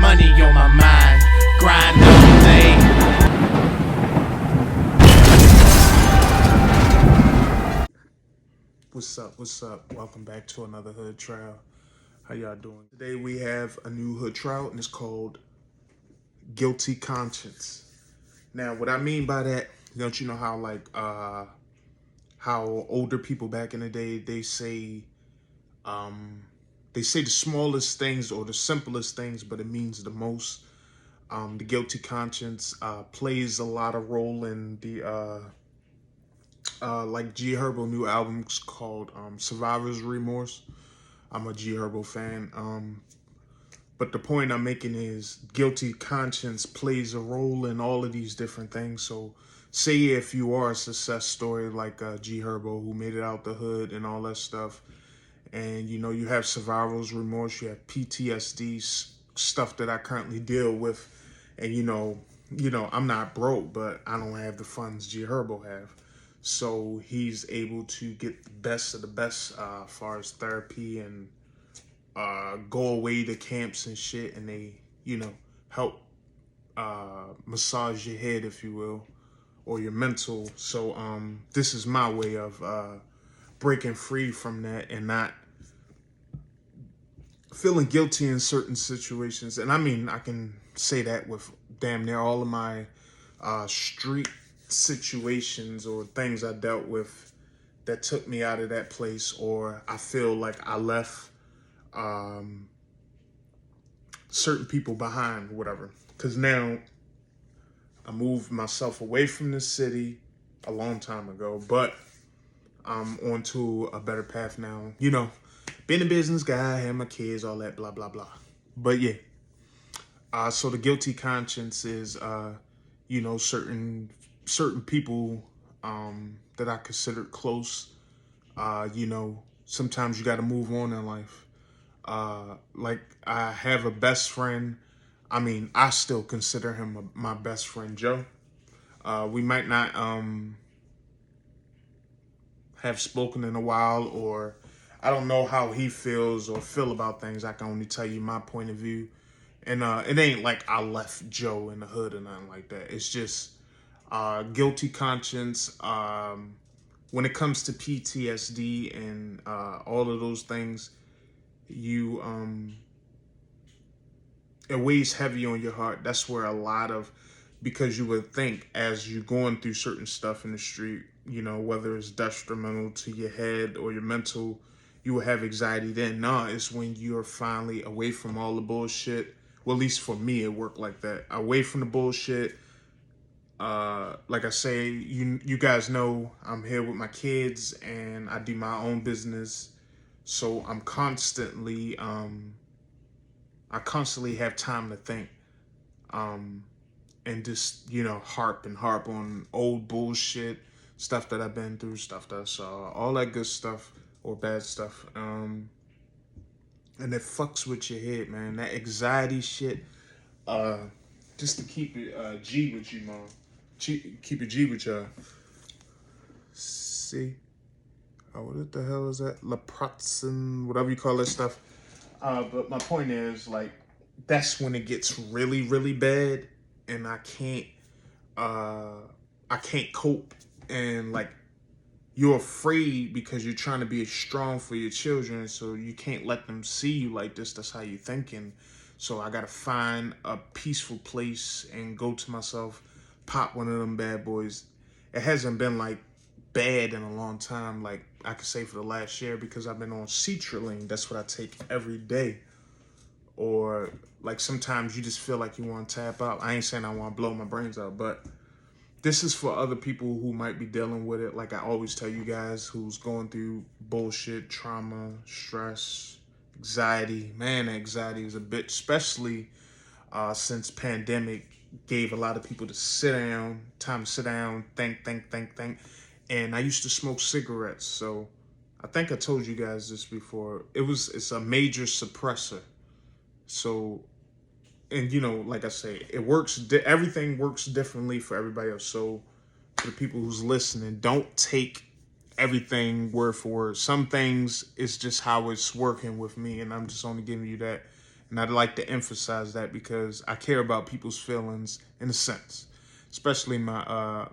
money on my mind. Grind all day. What's up? What's up? Welcome back to another Hood Trial. How y'all doing? Today we have a new Hood Trial and it's called Guilty Conscience. Now, what I mean by that, don't you know how how older people back in the day, they say the smallest things or the simplest things, but it means the most. The guilty conscience plays a lot of role in the like G Herbo new album's called Survivor's Remorse. I'm a G Herbo fan. But the point I'm making is guilty conscience plays a role in all of these different things. So say if you are a success story like G Herbo, who made it out the hood and all that stuff, and you know you have survivor's remorse, you have PTSD, stuff that I currently deal with, and you know I'm not broke, but I don't have the funds G Herbo have. So he's able to get the best of the best as far as therapy and go away to camps and shit, and they, help massage your head, if you will, or your mental. So this is my way of breaking free from that and not feeling guilty in certain situations. And I mean, I can say that with damn near all of my street situations or things I dealt with that took me out of that place, or I feel like I left certain people behind, whatever. Because now I moved myself away from the city a long time ago, but I'm onto a better path now. You know, being a business guy, have my kids, all that, blah, blah, blah. But yeah, so the guilty conscience is, certain people that I considered close. Sometimes you got to move on in life. Like I have a best friend. I mean, I still consider him my best friend, Joe. We might not have spoken in a while, or I don't know how he feels or feel about things. I can only tell you my point of view. And it ain't like I left Joe in the hood or nothing like that. It's just guilty conscience. When it comes to PTSD and all of those things, you it weighs heavy on your heart. That's where a lot of, because you would think as you're going through certain stuff in the street, whether it's detrimental to your head or your mental, you will have anxiety then. No, it's when you're finally away from all the bullshit. Well, at least for me, it worked like that. Away from the bullshit. Like I say, you guys know I'm here with my kids and I do my own business. So I'm constantly, I constantly have time to think, and just, harp on old bullshit, stuff that I've been through, stuff that I saw, all that good stuff or bad stuff. And it fucks with your head, man. That anxiety shit, just to keep it G with you, man. Keep it G with y'all. See? Oh, what the hell is that? Leprotzen, whatever you call that stuff. But my point is, like, that's when it gets really, really bad, and I can't cope, and like, you're afraid because you're trying to be strong for your children, so you can't let them see you like this. That's how you're thinking. So I gotta find a peaceful place and go to myself, pop one of them bad boys. It hasn't been like bad in a long time, like I could say for the last year, because I've been on Citrulline. That's what I take every day. Or like sometimes you just feel like you want to tap out. I ain't saying I want to blow my brains out, but this is for other people who might be dealing with it. Like I always tell you guys, who's going through bullshit, trauma, stress, anxiety. Man, anxiety is a bitch, especially since pandemic gave a lot of people time to sit down, think. And I used to smoke cigarettes, so I think I told you guys this before. It's a major suppressor. So, and like I say, it works. Everything works differently for everybody else. So, for the people who's listening, don't take everything word for word. Some things is just how it's working with me, and I'm just only giving you that And I'd like to emphasize that because I care about people's feelings in a sense, especially my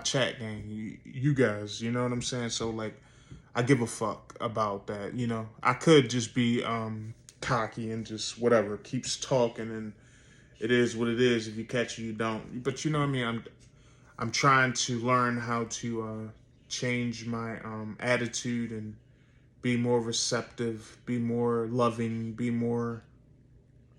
chat gang, you guys. You know what I'm saying? So like, I give a fuck about that. You know, I could just be cocky and just whatever, keeps talking, and it is what it is. If you catch it, you don't. But you know what I mean? I'm trying to learn how to change my attitude and be more receptive, be more loving, be more.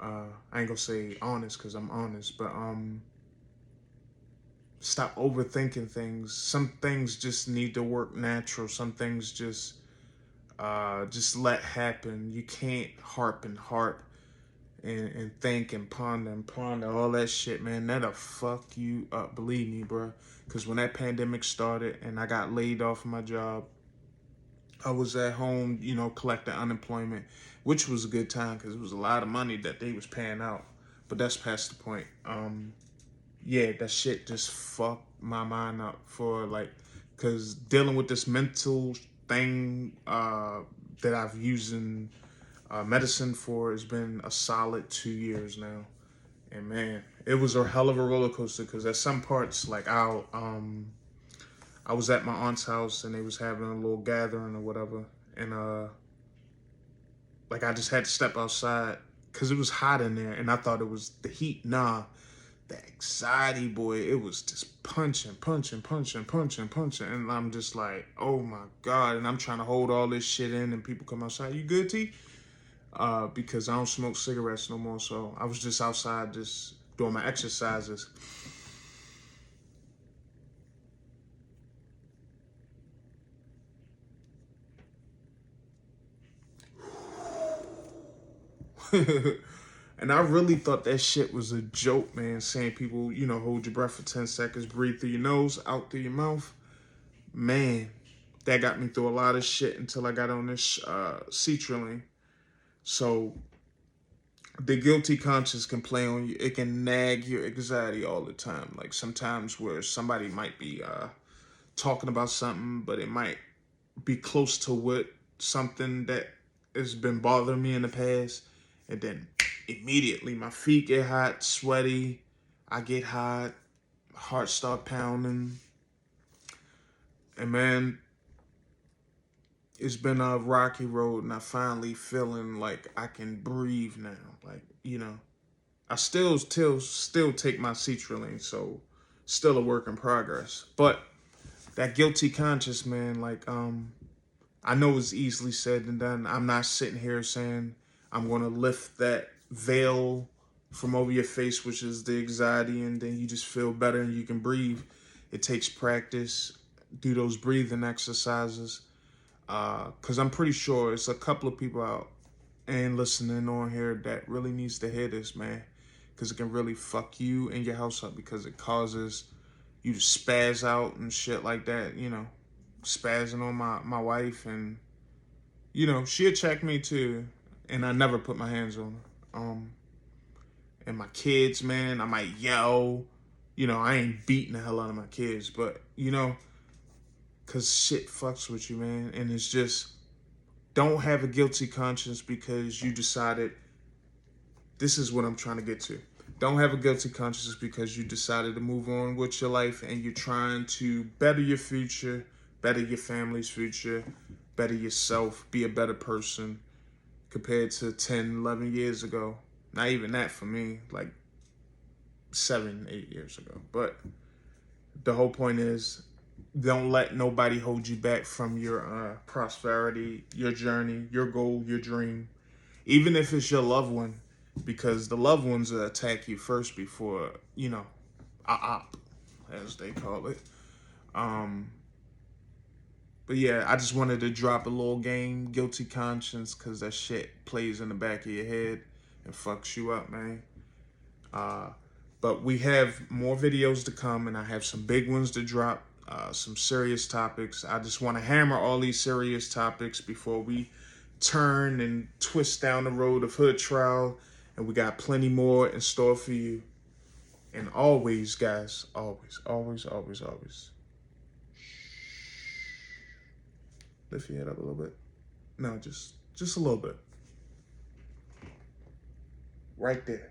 I ain't gonna say honest because I'm honest, but stop overthinking things. Some things just need to work natural. Some things just let happen. You can't harp and harp and think and ponder all that shit, man. That'll fuck you up. Believe me, bro. Because when that pandemic started and I got laid off my job, I was at home, you know, collecting unemployment, which was a good time because it was a lot of money that they was paying out. But that's past the point. Yeah, that shit just fucked my mind up for like, because dealing with this mental thing that I've used in medicine for has been a solid 2 years now. And man, it was a hell of a roller coaster because at some parts, like I was at my aunt's house and they was having a little gathering or whatever, and like I just had to step outside because it was hot in there, and I thought it was the heat. Nah, the anxiety, boy, it was just punching, punching, punching, punching, punching, and I'm just like, oh my god, and I'm trying to hold all this shit in, and people come outside, you good, T? Because I don't smoke cigarettes no more, so I was just outside just doing my exercises. And I really thought that shit was a joke, man. Saying people, you know, hold your breath for 10 seconds, breathe through your nose, out through your mouth. Man, that got me through a lot of shit until I got on this Citrulline. So the guilty conscience can play on you. It can nag your anxiety all the time. Like sometimes where somebody might be talking about something, but it might be close to what something that has been bothering me in the past, and then immediately my feet get hot, sweaty, I get hot, heart start pounding, and man, it's been a rocky road, and I finally feeling like I can breathe now. Like, you know, I still take my Citrulline, so still a work in progress. But that guilty conscience, man, like I know it's easily said and done. I'm not sitting here saying I'm going to lift that veil from over your face, which is the anxiety, and then you just feel better and you can breathe. It takes practice. Do those breathing exercises. Because I'm pretty sure it's a couple of people out and listening on here that really needs to hear this, man. Because it can really fuck you and your house up because it causes you to spaz out and shit like that, you know. Spazzing on my wife, and you know she'll check me too, and I never put my hands on her. And my kids, man, I might yell. You know, I ain't beating the hell out of my kids, but you know, cause shit fucks with you, man, and it's just don't have a guilty conscience because you decided. This is what I'm trying to get to. Don't have a guilty conscience because you decided to move on with your life and you're trying to better your future, better your family's future, better yourself, be a better person compared to 10, 11 years ago. Not even that for me, like 7, 8 years ago. But the whole point is don't let nobody hold you back from your prosperity, your journey, your goal, your dream. Even if it's your loved one, because the loved ones will attack you first before, you know, a op, as they call it. But yeah, I just wanted to drop a little game, guilty conscience, because that shit plays in the back of your head and fucks you up, man. But we have more videos to come, and I have some big ones to drop, some serious topics. I just want to hammer all these serious topics before we turn and twist down the road of hood trial, and we got plenty more in store for you. And always, guys, always, always, always, always, lift your head up a little bit. No, just a little bit. Right there.